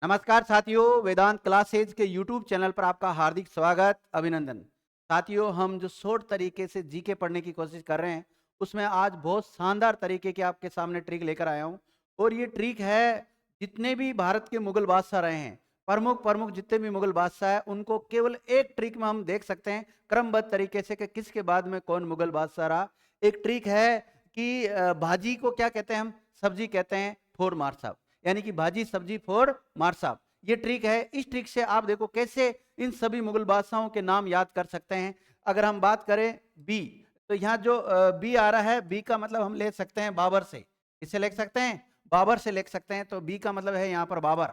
नमस्कार साथियों, वेदांत क्लासेज के YouTube चैनल पर आपका हार्दिक स्वागत, अभिनंदन। साथियों, हम जो शॉर्ट तरीके से जीके पढ़ने की कोशिश कर रहे हैं, उसमें आज बहुत शानदार तरीके की आपके सामने ट्रिक लेकर आया हूं। और ये ट्रिक है, जितने भी भारत के मुगल बादशाह रहे हैं, प्रमुख प्रमुख जितने भी मुगल बादशाह हैं, उनको केवल एक ट्रिक में हम देख सकते हैं क्रमबद्ध तरीके से कि किसके बाद में कौन मुगल बादशाह रहा। एक ट्रिक है कि भाजी को क्या कहते हैं, हम सब्जी कहते हैं फोर मार साहब, यानी कि भाजी सब्जी फोर मार साहब। ये ट्रिक है। इस ट्रिक से आप देखो कैसे इन सभी मुगल बादशाहों के नाम याद कर सकते हैं। अगर हम बात करें बी, तो यहाँ जो बी आ रहा है, बी का मतलब हम ले सकते हैं बाबर से। किससे लिख सकते हैं? बाबर से लिख सकते हैं। तो बी का मतलब है यहाँ पर बाबर।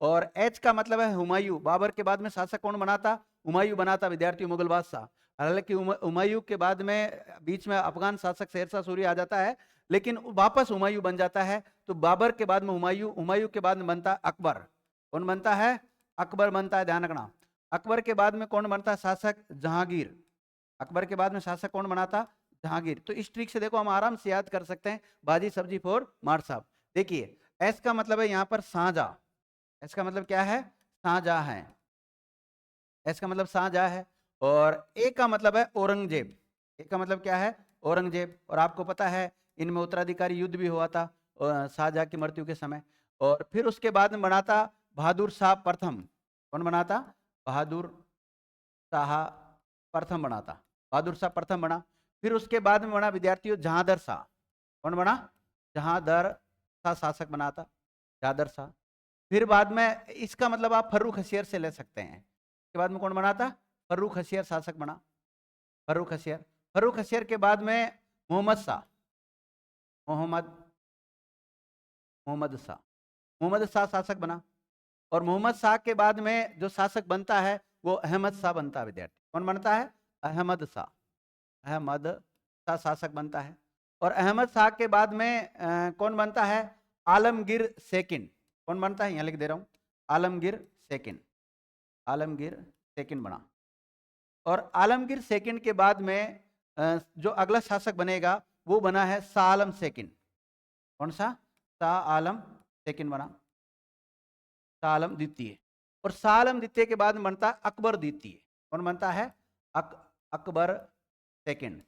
और एच का मतलब है हुमायूं। बाबर के बाद में शासक कौन बना था? हुमायूं बना था विद्यार्थी, मुगल बादशाह। हालांकि हुमायूं के बाद में बीच में अफगान शासक शेरशाह सूरी आ जाता है, लेकिन वापस हुमायूं बन जाता है। तो बाबर के बाद में हुमायूं, हुमायूं के बाद में बनता है अकबर। कौन बनता है? अकबर बनता है, ध्यान रखना। अकबर के बाद में कौन बनता है शासक? जहांगीर। अकबर के बाद में शासक कौन बना था? जहांगीर। तो इस ट्रिक से देखो हम आराम से याद कर सकते हैं, भाजी सब्जी फोर मार साहब। देखिए, एस का मतलब है यहाँ पर शाहजहां। इसका मतलब क्या है? शाहजहां है। इसका मतलब शाहजहां है। और ए का मतलब है औरंगजेब। ए का मतलब क्या है? औरंगजेब। और आपको पता है इनमें उत्तराधिकारी युद्ध भी हुआ था शाहजहां की मृत्यु के समय। और फिर उसके बाद में बना था बहादुर शाह प्रथम। कौन बना था? बहादुर शाह प्रथम बना था। बहादुर शाह प्रथम बना। फिर उसके बाद में बना विद्यार्थियों जहांदर शाह। कौन बना? जहांदर शाह शासक बना था, जहांदर शाह। फिर बाद में इसका मतलब आप फर्रुख हसियर से ले सकते हैं। इसके बाद में कौन बना था? फर्रुख हसियर शासक बना, फर्रुख हसियर। फर्रुख हसियर के बाद में मोहम्मद शाह, मोहम्मद मोहम्मद शाह, मोहम्मद शाह शासक बना। और मोहम्मद शाह के बाद में जो शासक बनता है वो अहमद शाह बनता है विद्यार्थी। कौन बनता है? अहमद शाह। अहमद शाह शासक बनता है। और अहमद शाह के बाद में कौन बनता है? आलमगीर सेकंड। कौन बनता है? यहाँ लिख दे रहा हूँ, आलमगीर सेकंड। आलमगीर सेकंड बना। और आलमगीर सेकंड के बाद में जो अगला शासक बनेगा वो बना है शाह आलम सेकंड। कौन सा? शाह आलम सेकंड बना, शाह आलम द्वितीय। और शाह आलम द्वितीय के बाद बनता है अकबर द्वितीय। कौन बनता है? अकबर सेकंड।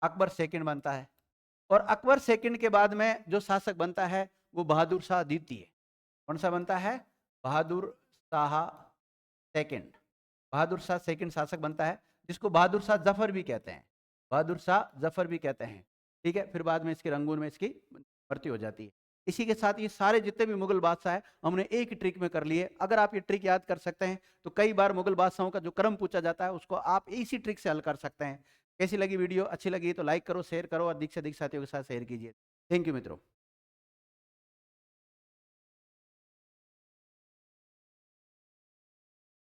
अकबर सेकंड बनता है। और अकबर सेकंड के बाद में जो शासक बनता है वो बहादुर शाह द्वितीय। कौन सा बनता है? बहादुर शाह सेकंड। बहादुर शाह सेकंड शासक बनता है, जिसको बहादुर शाह जफर भी कहते हैं। बहादुर शाह जफर भी कहते हैं। ठीक है। फिर बाद में इसके रंगून में इसकी मृत्यु हो जाती है। इसी के साथ ये सारे जितने भी मुगल बादशाह है हमने एक ही ट्रिक में कर लिए। अगर आप ये ट्रिक याद कर सकते हैं तो कई बार मुगल बादशाहों का जो क्रम पूछा जाता है उसको आप इसी ट्रिक से हल कर सकते हैं। कैसी लगी वीडियो? अच्छी लगी तो लाइक करो, शेयर करो और अधिक से अधिक साथियों के साथ शेयर कीजिए। थैंक यू मित्रों।